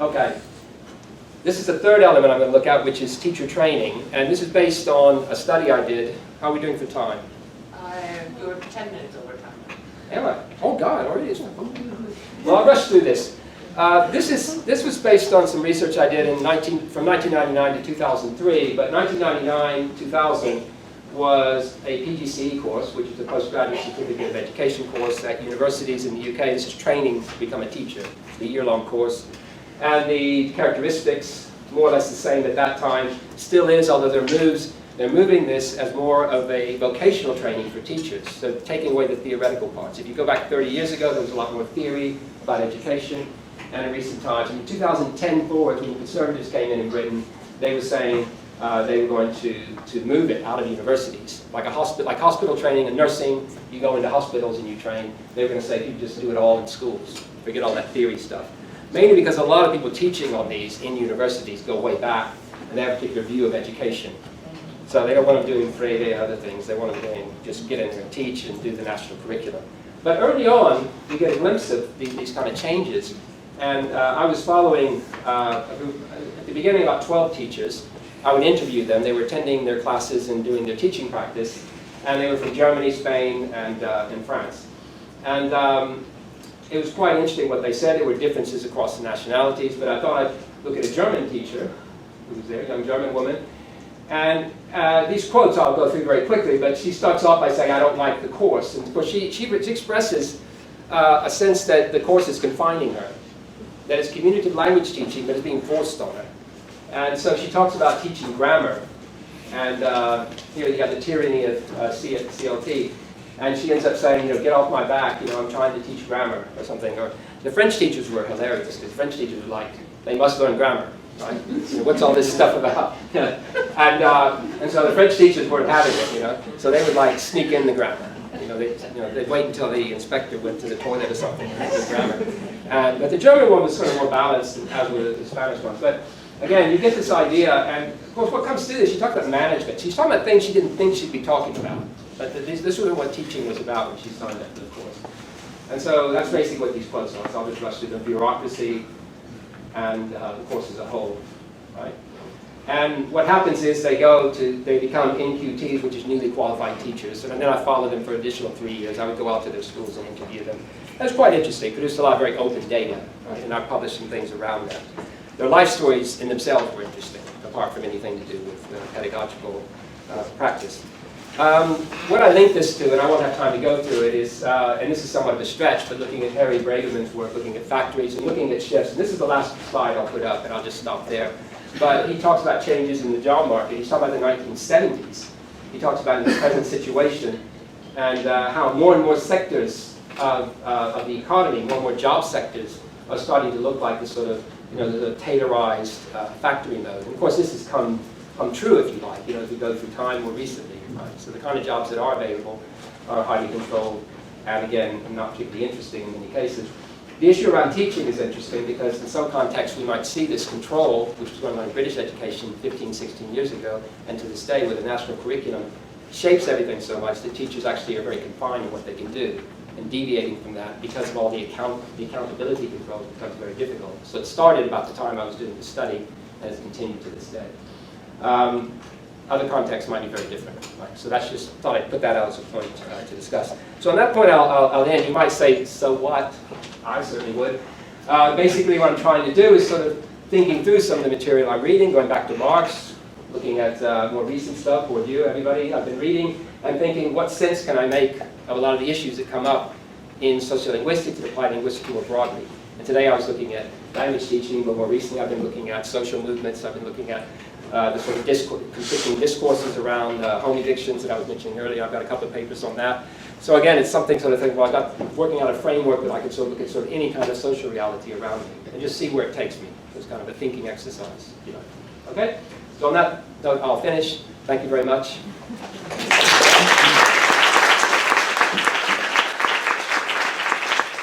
Okay. This is the third element I'm going to look at, which is teacher training. And this is based on a study I did. How are we doing for time? You're 10 minutes over time. Am I? Oh, God, already? Well, I'll rush through this. This was based on some research I did from 1999 to 2003, but 1999-2000 was a PGCE course, which is a postgraduate certificate of education course at universities in the UK. This is training to become a teacher, the year-long course. And the characteristics, more or less the same at that time, still is, although they're moving this as more of a vocational training for teachers, so taking away the theoretical parts. If you go back 30 years ago, there was a lot more theory about education, and in recent times, in 2010 forward, when the Conservatives came in Britain, they were saying they were going to move it out of universities. Like hospital training and nursing, you go into hospitals and you train. They were going to say you just do it all in schools, forget all that theory stuff. Mainly because a lot of people teaching on these in universities go way back, and they have a particular view of education. So they don't want them doing Friday and other things. They want them doing, just get in there and teach and do the national curriculum. But early on, we get a glimpse of these kind of changes. And I was following a group, at the beginning, about 12 teachers. I would interview them. They were attending their classes and doing their teaching practice. And they were from Germany, Spain, and France. And it was quite interesting what they said. There were differences across the nationalities. But I thought I'd look at a German teacher who was there, a young German woman. And these quotes I'll go through very quickly, but she starts off by saying, I don't like the course. And of course, she expresses a sense that the course is confining her, that it's communicative language teaching, but it's being forced on her. And so she talks about teaching grammar. And here you got the tyranny of CLT. And she ends up saying, get off my back, I'm trying to teach grammar or something. Or the French teachers were hilarious, because French teachers were like, they must learn grammar. Right? What's all this stuff about? And so the French teachers weren't having it, so they would like sneak in the grammar. They'd wait until the inspector went to the toilet or something and do grammar. But the German one was sort of more balanced, as were the Spanish ones. But again, you get this idea, and of course, what comes through this, she talked about management. She's talking about things she didn't think she'd be talking about. But this was what teaching was about when she signed up for the course. And so that's basically what these quotes are. So I'll just rush through them: bureaucracy, and the course as a whole, right? And what happens is they become NQTs, which is newly qualified teachers, and then I followed them for an additional 3 years. I would go out to their schools and interview them. That was quite interesting. Produced a lot of very open data, right? And I published some things around that. Their life stories in themselves were interesting, apart from anything to do with pedagogical practice. What I link this to, and I won't have time to go through it, is, and this is somewhat of a stretch, but looking at Harry Braverman's work, looking at factories and looking at shifts. And this is the last slide I'll put up, and I'll just stop there. But he talks about changes in the job market. He's talking about the 1970s. He talks about in the present situation, and how more and more sectors of the economy, more and more job sectors, are starting to look like this sort of, the tailorized factory mode. And of course, this has come true, if you like, as we go through time more recently. Right? So the kind of jobs that are available are highly controlled, and again, not particularly interesting in many cases. The issue around teaching is interesting because in some contexts we might see this control, which was going on in British education 15, 16 years ago, and to this day, where the national curriculum shapes everything so much that teachers actually are very confined in what they can do. And deviating from that, because of all the accountability controls, becomes very difficult. So it started about the time I was doing the study, and has continued to this day. Other contexts might be very different. Right? So that's just, thought I'd put that out as a point to discuss. So on that point, I'll end. You might say, so what? I certainly would. Basically, what I'm trying to do is sort of thinking through some of the material I'm reading, going back to Marx, looking at more recent stuff, Bourdieu, everybody I've been reading, and thinking what sense can I make of a lot of the issues that come up in sociolinguistics and applied linguistics more broadly. And today I was looking at language teaching, but more recently I've been looking at social movements. I've been looking at the sort of conflicting discourses around home evictions that I was mentioning earlier. I've got a couple of papers on that. So again, it's something sort of thing, well, I got working out a framework that I could sort of look at sort of any kind of social reality around me and just see where it takes me. It's kind of a thinking exercise, Okay? So on that note, I'll finish. Thank you very much.